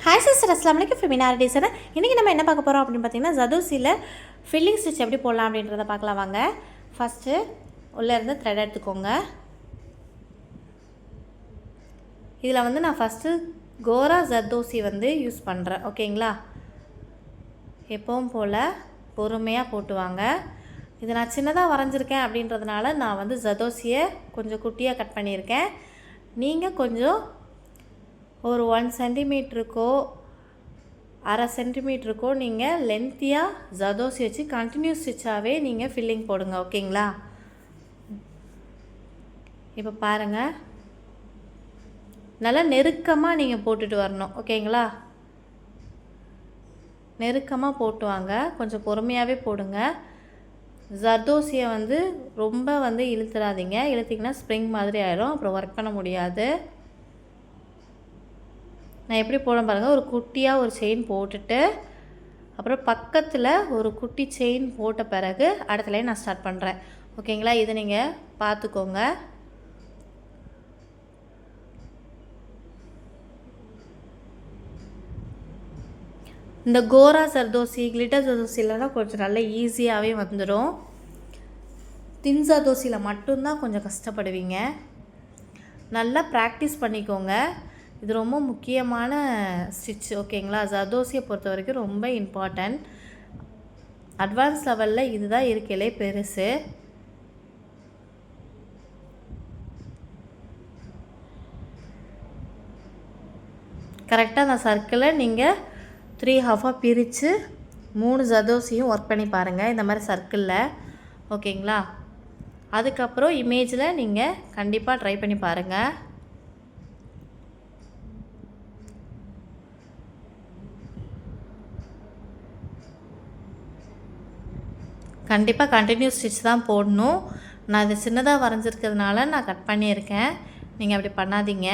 Hi sister, அஸ்ஸலாமு அலைக்கும். Femina டேஸர். இன்றைக்கி நம்ம என்ன பார்க்க போகிறோம் அப்படின்னு பார்த்தீங்கன்னா, ஜர்தோசியில் ஃபில்லிங் ஸ்டிச் எப்படி போடலாம் அப்படின்றத பார்க்கலாம் வாங்க. ஃபஸ்ட்டு உள்ளேருந்து த்ரெட் எடுத்துக்கோங்க. இதில் வந்து நான் ஃபஸ்ட்டு கோரா ஜர்தோசி வந்து யூஸ் பண்ணுறேன். ஓகேங்களா? எப்பவும் போல் பொறுமையாக போட்டுவாங்க. இது நான் சின்னதாக வரைஞ்சிருக்கேன் அப்படின்றதுனால நான் வந்து ஜர்தோசியை கொஞ்சம் குட்டியாக கட் பண்ணியிருக்கேன். நீங்கள் கொஞ்சம் ஒரு 1 சென்டிமீட்டருக்கோ 1/2 சென்டிமீட்டருக்கோ நீங்கள் லென்த்தியாக ஜர்தோசி வச்சு கண்டினியூஸ் ஸ்டிச்சாகவே நீங்கள் ஃபில்லிங் போடுங்க. ஓகேங்களா? இப்போ பாருங்கள், நல்லா நெருக்கமாக நீங்கள் போட்டுட்டு வரணும். ஓகேங்களா? நெருக்கமாக போட்டு வாங்க. கொஞ்சம் பொறுமையாகவே போடுங்க. ஜர்தோசியை வந்து ரொம்ப வந்து இழுத்துடாதீங்க. இழுத்திங்கன்னா ஸ்ப்ரிங் மாதிரி ஆயிரும், அப்புறம் ஒர்க் பண்ண முடியாது. நான் எப்படி போட பாருங்கள். ஒரு குட்டியாக ஒரு செயின் போட்டுட்டு அப்புறம் பக்கத்தில் ஒரு குட்டி செயின் போட்ட பிறகு அடுத்த லைன் நான் ஸ்டார்ட் பண்ணுறேன். ஓகேங்களா? இதை நீங்கள் பார்த்துக்கோங்க. இந்த கோரா ஜர்தோசி, கிளிட்டர் ஜர்தோசிலலாம் கொஞ்சம் நல்லா ஈஸியாகவே வந்துடும். தின் ஜர்தோசியில் மட்டும்தான் கொஞ்சம் கஷ்டப்படுவீங்க. நல்லா ப்ராக்டிஸ் பண்ணிக்கோங்க. இது ரொம்ப முக்கியமான ஸ்டிச். ஓகேங்களா? ஜர்தோசியை பொறுத்த வரைக்கும் ரொம்ப இம்பார்ட்டன்ட். அட்வான்ஸ் லெவலில் இதுதான் இருக்கலே பெருசு. கரெக்டாக அந்த சர்க்கிளை நீங்கள் 3/2 பிரித்து 3 ஜர்தோசியும் ஒர்க் பண்ணி பாருங்கள், இந்த மாதிரி சர்க்கிளில். ஓகேங்களா? அதுக்கப்புறம் இமேஜில் நீங்கள் கண்டிப்பாக ட்ரை பண்ணி பாருங்கள். கண்டிப்பாக கண்டினியூஸ் ஸ்டிச் தான் போடணும். நான் இது சின்னதாக வரைஞ்சிருக்கிறதுனால நான் கட் பண்ணியிருக்கேன். நீங்கள் அப்படி பண்ணாதீங்க.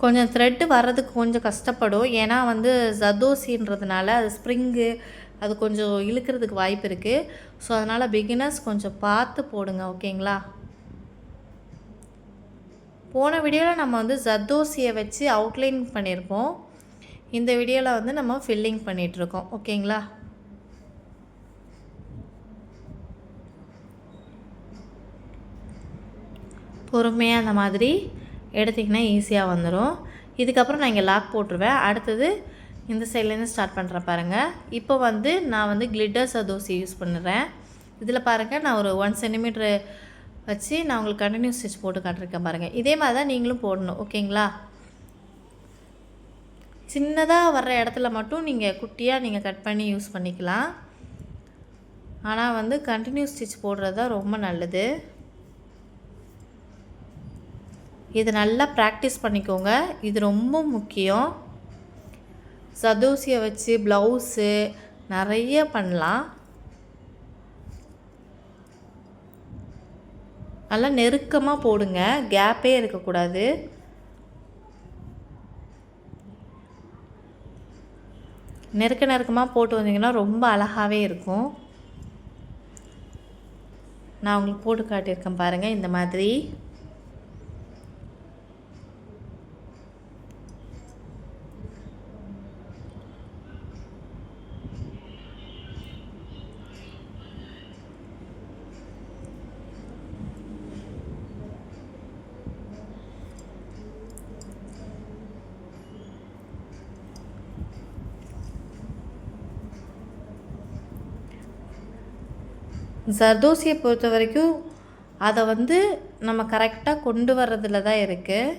கொஞ்சம் த்ரெட்டு வர்றதுக்கு கொஞ்சம் கஷ்டப்படும். ஏன்னா வந்து ஜர்தோசின்றதுனால அது ஸ்ப்ரிங்கு, அது கொஞ்சம் இழுக்கிறதுக்கு வாய்ப்பு இருக்குது. ஸோ அதனால் பிகினர்ஸ் கொஞ்சம் பார்த்து போடுங்க. ஓகேங்களா? போன வீடியோவில் நம்ம வந்து ஜர்தோசியை வச்சு அவுட்லைன் பண்ணியிருப்போம். இந்த வீடியோவில் வந்து நம்ம ஃபில்லிங் பண்ணிகிட்ருக்கோம். ஓகேங்களா? பொறுமையாக அந்த மாதிரி எடுத்திங்கன்னா ஈஸியாக வந்துடும். இதுக்கப்புறம் நான் இங்கே லாக் போட்டுருவேன். அடுத்தது இந்த சைட்லேருந்து ஸ்டார்ட் பண்ணுறேன் பாருங்கள். இப்போ வந்து நான் வந்து கிளிட்டர் ஜர்தோசி யூஸ் பண்ணுறேன். இதில் பாருங்கள், நான் ஒரு 1 சென்டிமீட்ரு வச்சு நான் உங்களுக்கு கண்டினியூஸ் ஸ்டிச் போட்டு காட்டிருக்கேன் பாருங்கள். இதே மாதிரி தான் நீங்களும் போடணும். ஓகேங்களா? சின்னதாக வர்ற இடத்துல மட்டும் நீங்கள் குட்டியாக நீங்கள் கட் பண்ணி யூஸ் பண்ணிக்கலாம். ஆனால் வந்து கண்டினியூஸ் ஸ்டிச் போடுறது தான் ரொம்ப நல்லது. இது நல்லா ப்ராக்டிஸ் பண்ணிக்கோங்க. இது ரொம்ப முக்கியம். ஜர்தோசியை வச்சு ப்ளவுஸு நிறைய பண்ணலாம். நல்லா நெருக்கமாக போடுங்க, கேப்பே இருக்கக்கூடாது. நெருக்கமாக போட்டு வந்தீங்கன்னா ரொம்ப அழகாகவே இருக்கும். நான் உங்களுக்கு போட்டு காட்டியிருக்கேன் பாருங்கள், இந்த மாதிரி. ஜர்தோசியை பொறுத்த வரைக்கும் அதை வந்து நம்ம கரெக்டாக கொண்டு வர்றதுல தான் இருக்குது.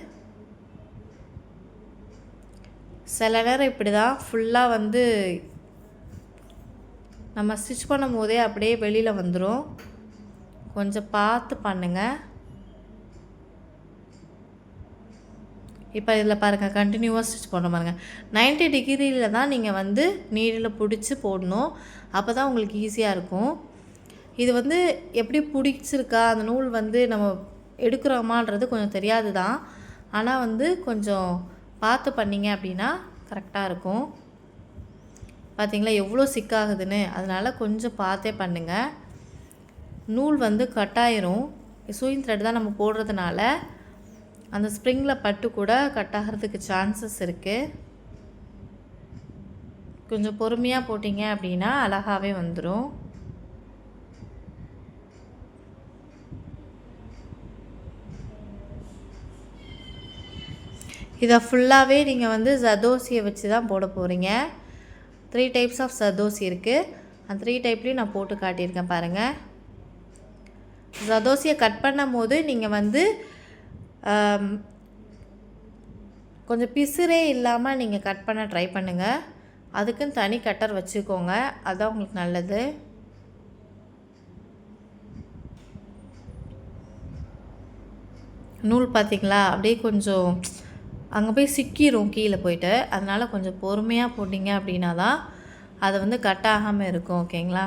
சில நேரம் இப்படி தான் ஃபுல்லாக வந்து நம்ம ஸ்டிச் பண்ணும் போதே அப்படியே வெளியில் வந்துடும். கொஞ்சம் பார்த்து பண்ணுங்கள். இப்போ இதில் பாருங்கள், கண்டினியூவாக ஸ்டிச் போடுற பாருங்கள். 90 டிகிரியில் தான் நீங்கள் வந்து நீடில் பிடிச்சி போடணும். அப்போ தான் உங்களுக்கு ஈஸியாக இருக்கும். இது வந்து எப்படி பிடிச்சிருக்கா, அந்த நூல் வந்து நம்ம எடுக்கிறோமான்றது கொஞ்சம் தெரியாது தான். ஆனால் வந்து கொஞ்சம் பார்த்து பண்ணிங்க அப்படின்னா கரெக்டாக இருக்கும். பார்த்தீங்களா எவ்வளோ சிக்காகுதுன்னு? அதனால் கொஞ்சம் பார்த்தே பண்ணுங்கள். நூல் வந்து கட்டாயிரும். சூயிங் த்ரெட் தான் நம்ம போடுறதுனால அந்த ஸ்ப்ரிங்கில் பட்டு கூட கட் ஆகிறதுக்கு சான்சஸ் இருக்குது. கொஞ்சம் பொறுமையாக போட்டிங்க அப்படின்னா அழகாகவே வந்துடும். இதை ஃபுல்லாகவே நீங்கள் வந்து ஜர்தோசியை வச்சு தான் போட போகிறீங்க. 3 டைப்ஸ் ஆஃப் ஜர்தோசி இருக்குது. அந்த 3 டைப்லேயும் நான் போட்டு காட்டியிருக்கேன் பாருங்கள். ஜர்தோசியை கட் பண்ணும் போது நீங்கள் வந்து கொஞ்சம் பிசுரே இல்லாமல் நீங்கள் கட் பண்ண ட்ரை பண்ணுங்கள். அதுக்குன்னு தனி கட்டர் வச்சுக்கோங்க, அதுதான் உங்களுக்கு நல்லது. நூல் பார்த்திங்களா அப்படியே கொஞ்சம் அங்கே போய் சிக்கிரும் கீழே போயிட்டு. அதனால் கொஞ்சம் பொறுமையாக போட்டிங்க அப்படின்னா தான் அது வந்து கட் ஆகாமல் இருக்கும். ஓகேங்களா?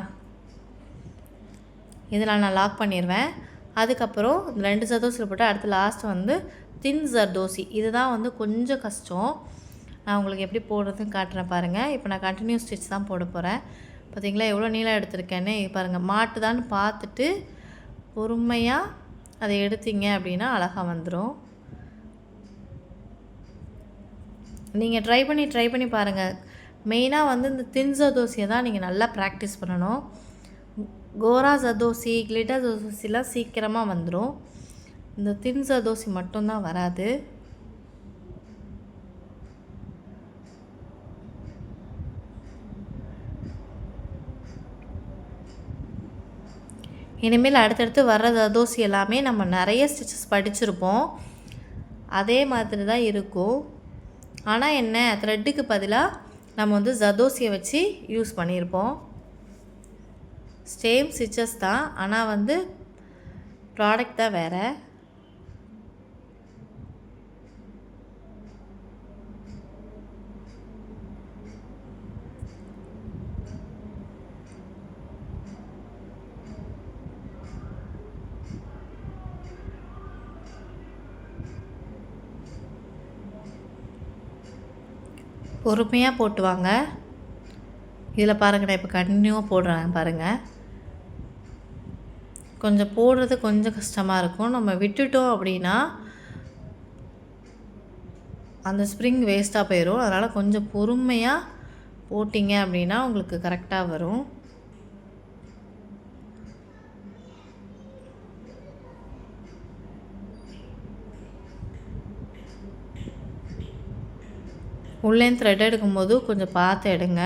இதில் நான் லாக் பண்ணிடுவேன். அதுக்கப்புறம் இந்த 2 ஜர்தோசியில் போட்டு அடுத்து லாஸ்ட் வந்து தின் ஜர்தோசி. இதுதான் வந்து கொஞ்சம் கஷ்டம். நான் உங்களுக்கு எப்படி போடுறதுன்னு காட்டுறேன் பாருங்கள். இப்போ நான் கண்டினியூ ஸ்டிச் தான் போட போகிறேன். பார்த்திங்களா எவ்வளோ நீளம் எடுத்திருக்கேன்னு பாருங்கள். மாட்டுதான்னு பார்த்துட்டு பொறுமையாக அதை எடுத்தீங்க அப்படின்னா அழகாக வந்துடும். நீங்கள் ட்ரை பண்ணி பாருங்கள். மெயினாக வந்து இந்த தின் ஜர்தோசியை தான் நீங்கள் நல்லா ப்ராக்டிஸ் பண்ணணும். கோரா ஜர்தோசி, கிளிட்டர் ஜர்தோசிலாம் சீக்கிரமாக வந்துடும். இந்த தின் ஜர்தோசி மட்டும்தான் வராது. இனிமேல் அடுத்தடுத்து வர்ற ஜர்தோசி எல்லாமே நம்ம நிறைய ஸ்டிச்சஸ் படிச்சிருப்போம். அதே மாதிரி தான் இருக்கும். ஆனால் என்ன, த்ரெட்டுக்கு பதிலாக நம்ம வந்து ஜர்தோசியை வச்சு யூஸ் பண்ணியிருப்போம். சேம் ஸ்டிச்சஸ் தான், ஆனால் வந்து ப்ராடக்ட் தான் வேறு. பொறுமையாக போட்டு வாங்க. இதில் பாருங்கள், நான் இப்போ கண்டினியூவாக போடுறேன் பாருங்கள். கொஞ்சம் போடுறது கொஞ்சம் கஷ்டமாக இருக்கும். நம்ம விட்டுட்டோம் அப்படின்னா அந்த ஸ்ப்ரிங் வேஸ்ட்டாக போயிடும். அதனால் கொஞ்சம் பொறுமையாக போட்டிங்க அப்படின்னா உங்களுக்கு கரெக்டாக வரும். உள்ளே த்ரெட் எடுக்கும்போது கொஞ்சம் பார்த்து எடுங்க.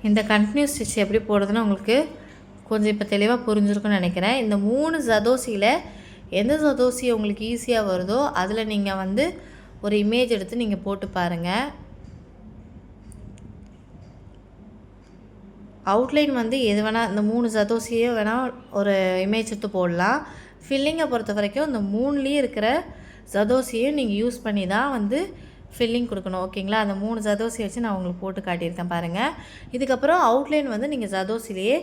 இந்த கண்டினியூ ஸ்டிச் எப்படி போடுறதுன்னு உங்களுக்கு கொஞ்சம் இப்போ தெளிவாக புரிஞ்சிருக்குன்னு நினைக்கிறேன். இந்த 3 ஜர்தோசியில் எந்த ஜர்தோசி உங்களுக்கு ஈஸியாக வருதோ அதில் நீங்கள் வந்து ஒரு இமேஜ் எடுத்து நீங்கள் போட்டு பாருங்கள். அவுட்லைன் வந்து எது வேணால், இந்த 3 ஜர்தோசியே வேணால் ஒரு இமேஜ் எடுத்து போடலாம். ஃபில்லிங்கை பொறுத்த வரைக்கும் இந்த 3லேயும் இருக்கிற ஜர்தோசியும் நீங்கள் யூஸ் பண்ணி தான் வந்து ஃபில்லிங் கொடுக்கணும். ஓகேங்களா? அந்த 3 ஜர்தோசியை வச்சு நான் உங்களுக்கு போட்டு காட்டியிருக்கேன் பாருங்கள். இதுக்கப்புறம் அவுட்லைன் வந்து நீங்கள் ஜர்தோசிலேயே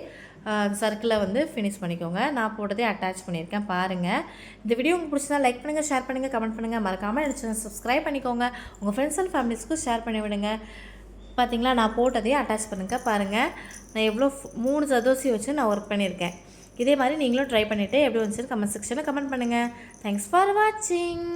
சர்க்கிளை வந்து ஃபினிஷ் பண்ணிக்கோங்க. நான் போட்டதே அட்டாச் பண்ணியிருக்கேன் பாருங்கள். இந்த வீடியோ உங்களுக்கு பிடிச்சதா லைக் பண்ணுங்கள், ஷேர் பண்ணுங்கள், கமெண்ட் பண்ணுங்கள். மறக்காமல் இந்த சேனல் சப்ஸ்கிரைப் பண்ணிக்கோங்க. உங்கள் ஃப்ரெண்ட்ஸ் அண்ட் ஃபேமிலிஸ்க்கும் ஷேர் பண்ணி விடுங்க. பார்த்திங்களா, நான் போட்டதையே அட்டாச் பண்ணுங்கள் பாருங்கள். நான் எவ்வளோ 3 ஜர்தோசி வச்சு நான் ஒர்க் பண்ணியிருக்கேன். இதே மாதிரி நீங்களும் ட்ரை பண்ணிவிட்டு எப்படி வந்துச்சுன்னு கமெண்ட் செக்ஷனில் கமெண்ட் பண்ணுங்கள். தேங்க்ஸ் ஃபார் வாட்சிங்.